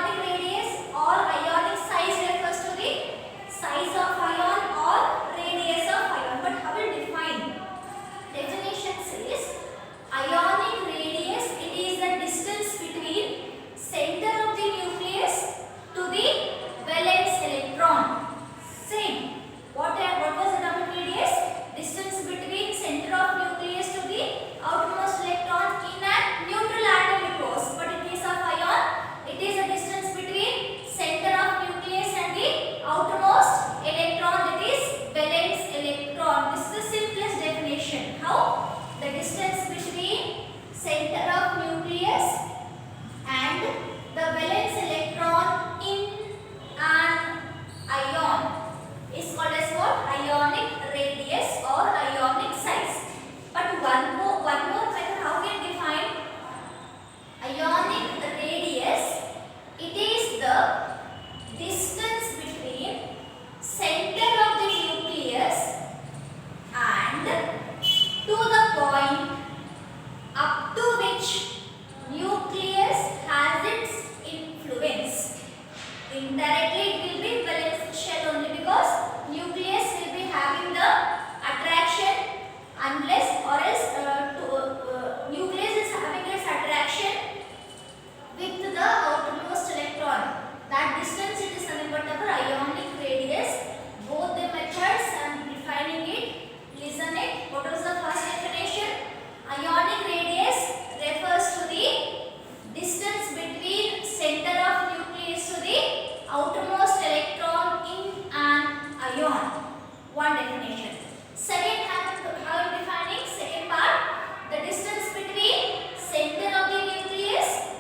ionic radius or ionic size refers to the size of ion or radius of ion. But how will define? Definition says ionic radius, it is the distance between center of the nucleus to the valence electron. Same. What was the atomic radius? Distance between center of nucleus to the outermost electron in a neutral atom it was. But in case of ion, it is the distance between center of nucleus and the outermost electron, that is valence electron. This is the simplest definition. How? The distance between center of nucleus and the valence electron in an ion is called as what? Ionic radius or ionic size. But one more method, how can we define ionic radius? It is the distance between center of the nucleus and to the point up to which nucleus has its influence. Indirectly it will be valence shell only, because nucleus will be having the attraction, unless or else nucleus is having its attraction with the outermost electron. That distance it is nothing but our ionic radius. Both the methods I am defining it. Listen it. What was the first definition? Ionic radius refers to the distance between center of nucleus to the outermost electron in an ion. One definition. Second, how defining? Second part, the distance between center of the nucleus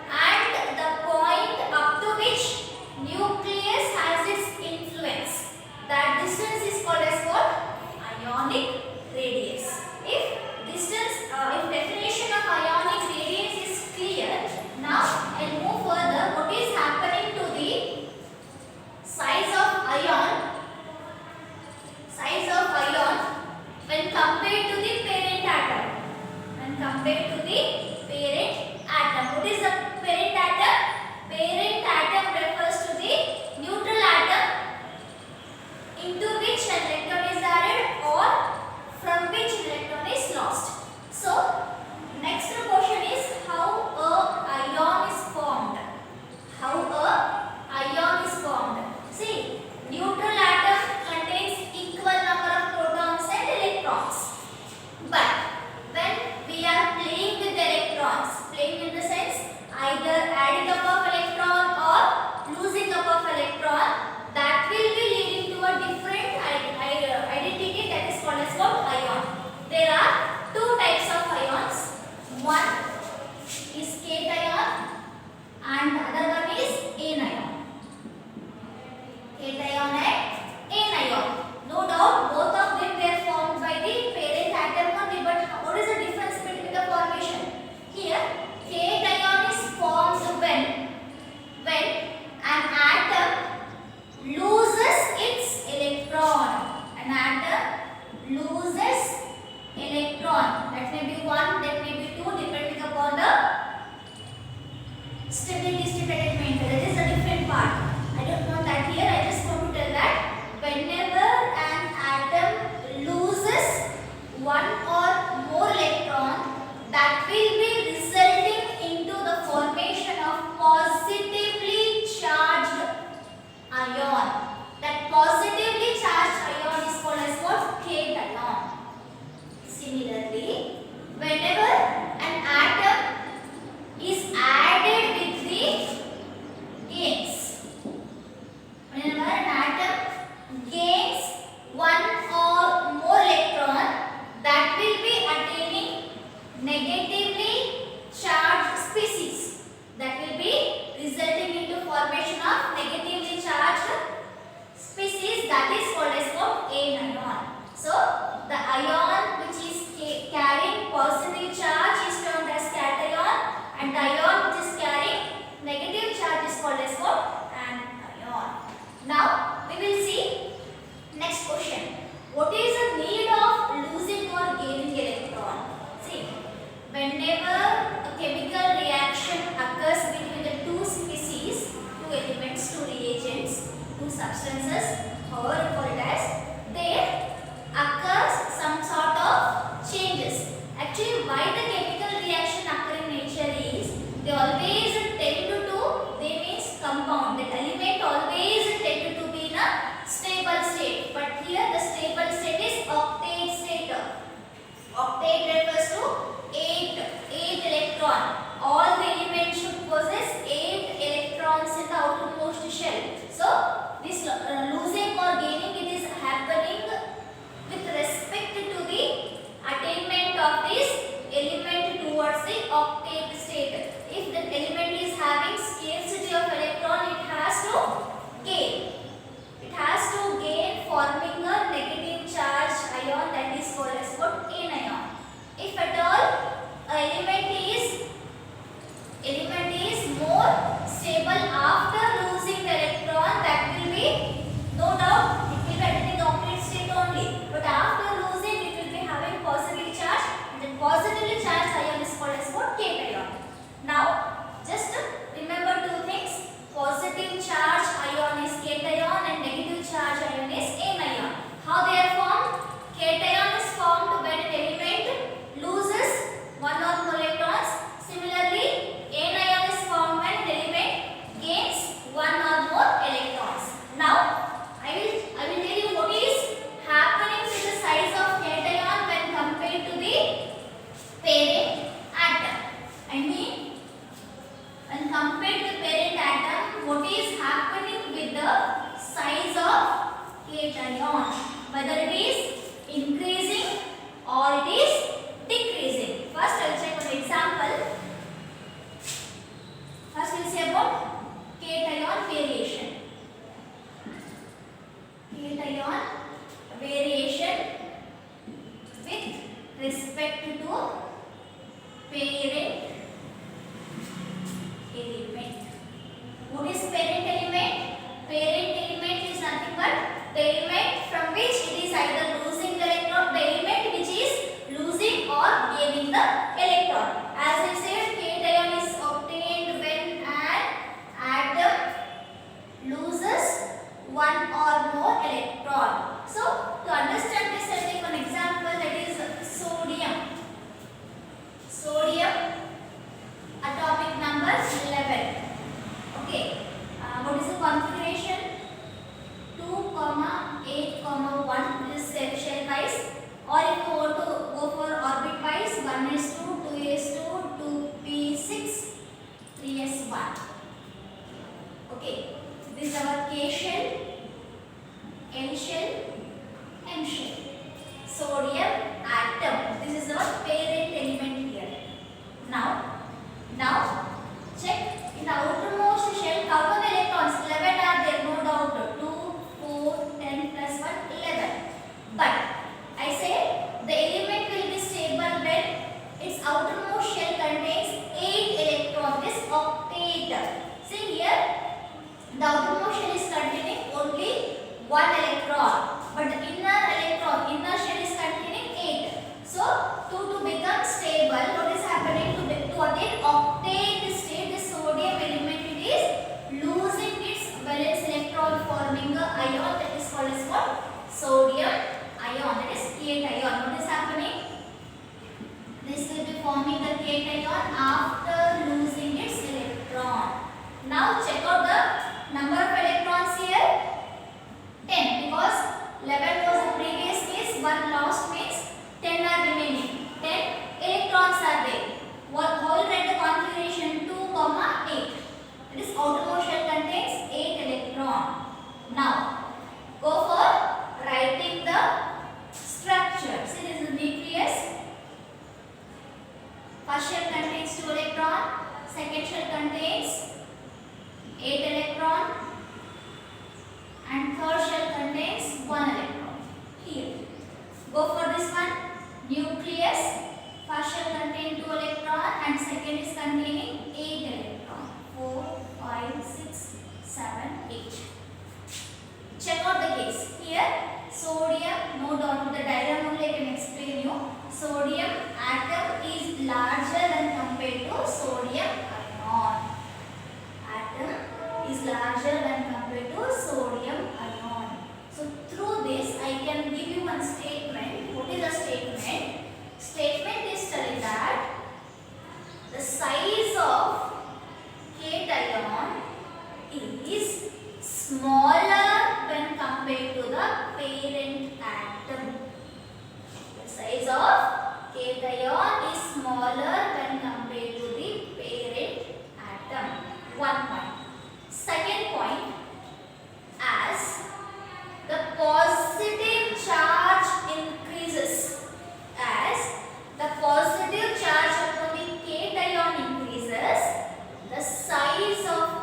and the point up to which nucleus has its influence. That distance is called as what? Ionic radius. If definition of ionic radius is clear, now I'll move further. What is happening to the size of ion? Size of ion when compared to the parent atom. When compared to the parent atom. What is the parent atom? Parent atom refers to the neutral atom into which an electron is added or from which an electron is lost. So, next question is how a ion is formed. How a ion is formed. See, neutral atom contains equal number of protons and electrons. But when we are playing with the electrons, playing in the sense either adding up of electron or losing up of electron, that will be leading to a different identity, that is called as what? Ion. There are two types of ions. One is cation and the other one is anion. Cation and anion. No doubt both of them were formed by the parent atom only, but what is the difference between the formation? Here, cation is formed when an atom loses its electron. An atom loses electron. That may be 1, that may be 2, depending upon the stability stimulated method. That is a different part. I don't want that here. I just want to tell that whenever an atom loses one or more electron, that will be resulting into the formation of positively charged ion. That positively charged ion is called as what? Cation. Similarly, whenever an atom is added with the gains, cation, whether it is increasing or it is decreasing. First I will check one example. First we will see about cation variation. Cation variation with respect to parent element. What is parent element? Parent element is nothing but the element from which it is either losing the electron, the element which is losing or gaining the electron. As I said, cation is obtained when an atom loses one or more electron. So to understand this, I will take one example, that is sodium. Sodium, atomic number 11. Okay, what is the configuration? 2, 8, 1 is shell wise, or if you want to go for orbit wise, 1s2, 2s2, 2p6, 3s1. Okay, this is our K shell, L shell, M shell. Sodium atom. This is our parent element here. Now check in the outermost shell, count the electrons. 11 are there, no doubt. 2, 4, 10 plus 1, 11. But I say the element will be stable when its outermost shell contains 8 electrons. This octet. See here, the outermost shell is containing only 1 electron, but the inner shell is containing 8. So to become stable, what is happening? To attain octet state, the sodium element it is losing its valence electron, forming a ion that is called as what? Sodium ion, that is cation. What is happening? This will be forming the cation after losing its electron. Now check out the number of electrons here. 10, because 11 was the previous case, 1 lost means 10 are remaining. 10 electrons are there. Whole read the configuration 2, 8. It is outermost shell contains 8 electron. Now go for writing the structure. See, this is the nucleus. First shell contains 2 electron. Second shell contains 8 electron. And third shell contains 1 electron. Here, go for this one. Nucleus. First shell contains 2 electron and second is containing 8 electron. 4, 5, 6, 7, 8. Check out the case. Here, sodium, no doubt with the diagram only I can explain you. Sodium atom is larger than compared to sodium ion. Atom is larger than compared to sodium ion. So through this I can give you one statement. What is the statement? Statement is telling that the size of cation is smaller when compared to the parent atom. The size of cation is smaller when compared to the parent atom. 1 point. Second point, as the positive charge increases, as the positive charge upon the cation increases, the size of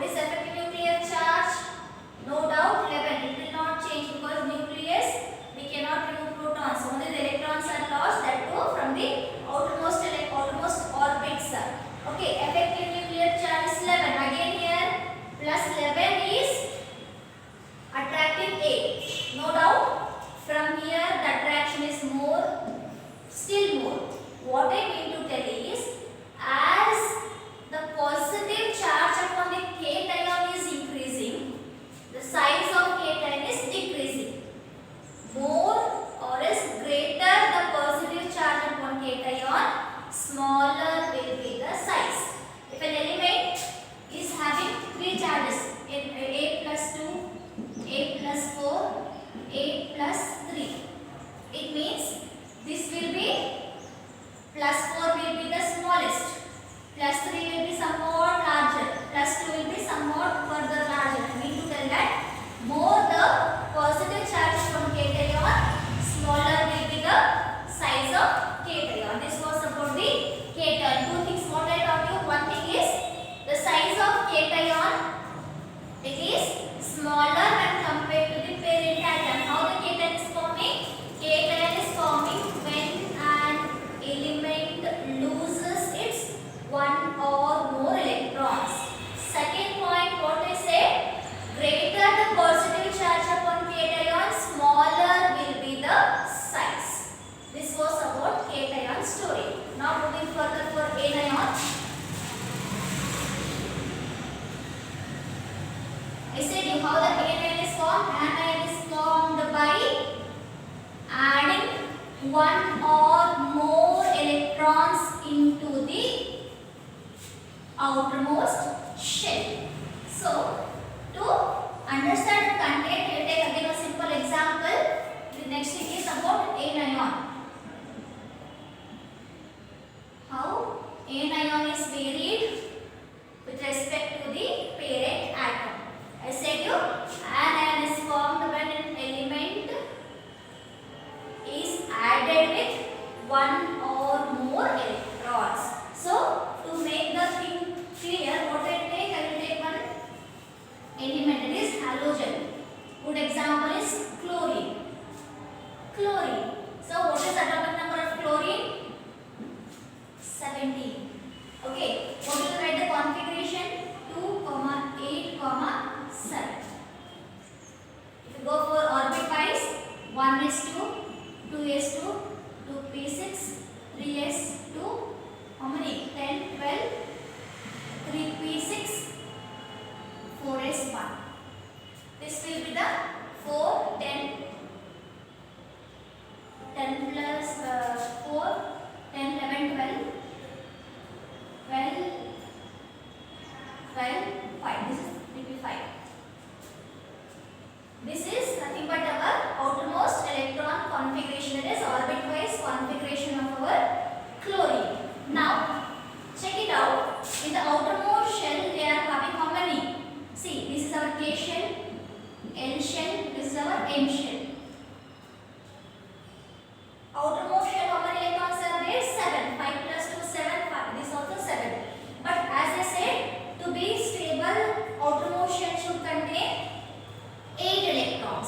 What is effective nuclear charge? No doubt 11. It will not change because nucleus we cannot remove protons. Only the electrons are lost, that too from the outermost orbits. Okay, effective nuclear charge is 11. Again here plus 11 is attracting 8. No doubt from here the attraction is more, still more. What I mean to tell is, as the positive charge upon the cation is increasing, the size of cation is decreasing. More or else greater the positive charge upon cation, smaller will be the size. If an element is having 3 charges, A plus 2, A plus 4, A plus 3, it means this will be plus 4 will be the smallest, plus 3 will be somewhat larger, plus 2 will be somewhat further larger. I mean to tell that more the positive charge from cation, smaller will be the size of cation. This was about the cation. Two things what I taught you. One thing is the size of cation, it is smaller when compared to the parent atom. How the cation is forming? Cation is forming when an element loses its one or more electrons. Second point, what I say, greater the positive charge upon cation, smaller will be the size. This was about cation story. Now moving further for anion. I said you how the anion is formed. Anion is formed by adding one or more electrons into the outermost shell. So, to understand the content, we will take again a simple example. The next thing is about anion. How anion is varied with respect to the parent atom. I said you anion is formed when an element is added with one or more electrons. So, to make the thing clear, what I will take one element, that is halogen. Good example is chlorine. Chlorine. So, what is the atomic number of chlorine? 17. Okay. What will write the configuration? 2, 8, 7. If you go for orbit wise, 1s2, 2s2, 2p6, 3s2, how many? 10, 12, 3p6, 4s1. This will be the 4, 10, 10 plus 4, 10, 11, 12, 12, 12, 5. This is 3p5. This is nothing but our outermost electron configuration, that is orbit wise configuration of our chlorine. Now, check it out. In the outermost shell, they are having how many? See, this is our K shell, L shell, this is our M shell. Outermost shell, how many electrons are there? 7. 5 plus 2, 7, 5. This is also 7. But as I said, to be stable, outermost shell should contain 8 electrons.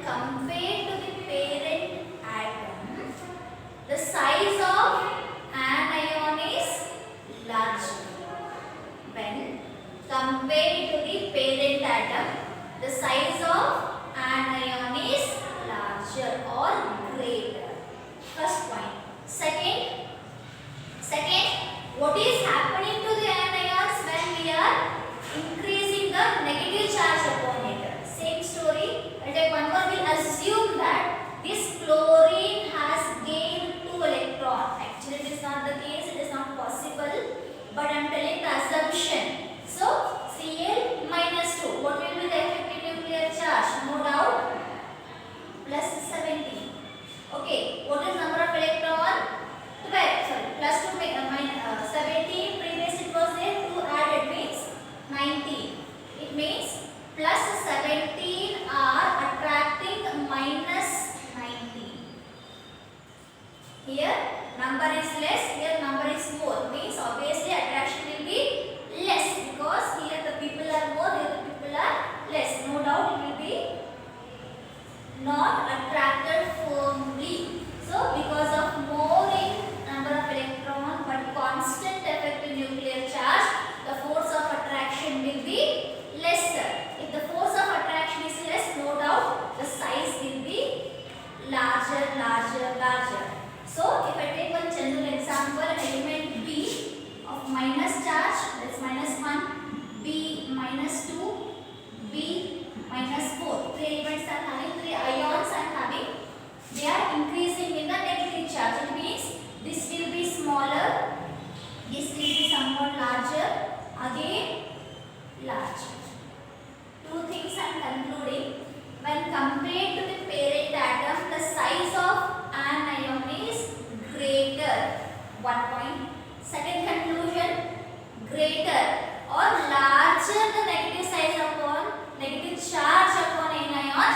compared to the parent atom, the size of anion is larger. When compared to the parent atom, the size of anion is larger or greater. First point. Second, what is happening to the anions when we are increasing the negative charge upon it? Same story. I'll take one more. We'll assume that this chlorine has gained 2 electrons. Actually, it is not the case. It is not possible. But I am telling the assumption. So, Cl minus 2. What will be the effective nuclear charge? No doubt. Plus 17. Okay. What is number of electron? 12. Sorry. Plus 2 17. Previous it was there. 2 added means 19. It means plus 17 are attracting minus 19. Here number is less. Here number is more. Means obviously attraction will be less because here the people are more. Here the people are less. No doubt it will be not attracted firmly. So because of more in number of electron but constant effective nuclear charge, the force of attraction will be lesser. If the force of attraction is less, no doubt the size will be larger. So if I take one general example, element B of minus charge, that's minus 1, B minus 2, B minus 4. 3 elements are having 3 ions are having. They are increasing in the negative charge. It means this will be smaller, this will be somewhat larger, again larger. 2 things I am concluding. When compared to the parent atom, the size of anion is greater. 1 point. Second conclusion, greater or larger the negative size upon negative charge upon anion,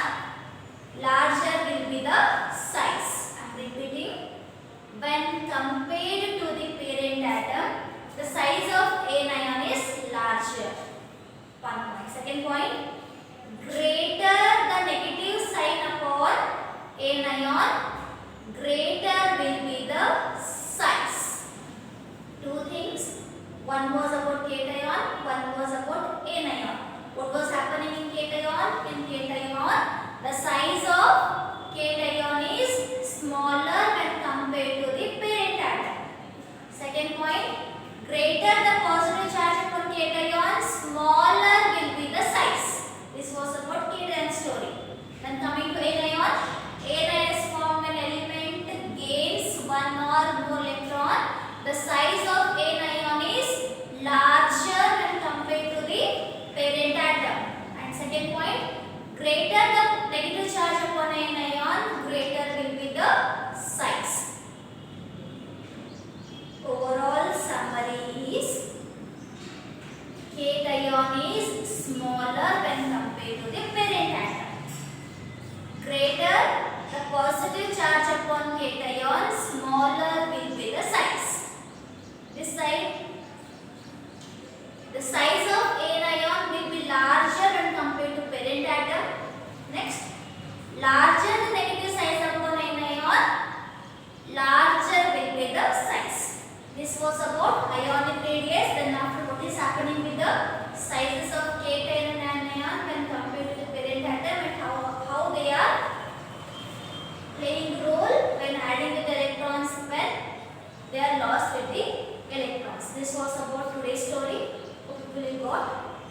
larger will be the size. I am repeating. When compared to the parent atom, the size of anion is larger. 1 point. Second point, greater the negative sign upon anion, greater will be the size. 2 things. One was about cation, one was about anion. What was happening in cation? In cation, the size of cation is smaller when compared to the parent atom. Second point, greater the positive charge upon cation, smaller will be the size. This was about cation story. Then coming to anion, anion is formed when element gains 1 or more electron. The size of anion is larger when compared to the parent atom. And second point, greater the negative charge upon anion, greater will be the size. Overall summary is cation is smaller when compared to the parent atom. Greater the positive charge upon cation, smaller will be the size. This side, the size of anion will be larger when compared to parent atom. Next, larger the negative size upon anion, larger will be the size. This was about ionic radius. Then after, what is happening with the sizes of cation and anion when compared to the parent atom and how they are playing role when adding with the electrons when they are lost with the electrons. This was about today's story. Hope you got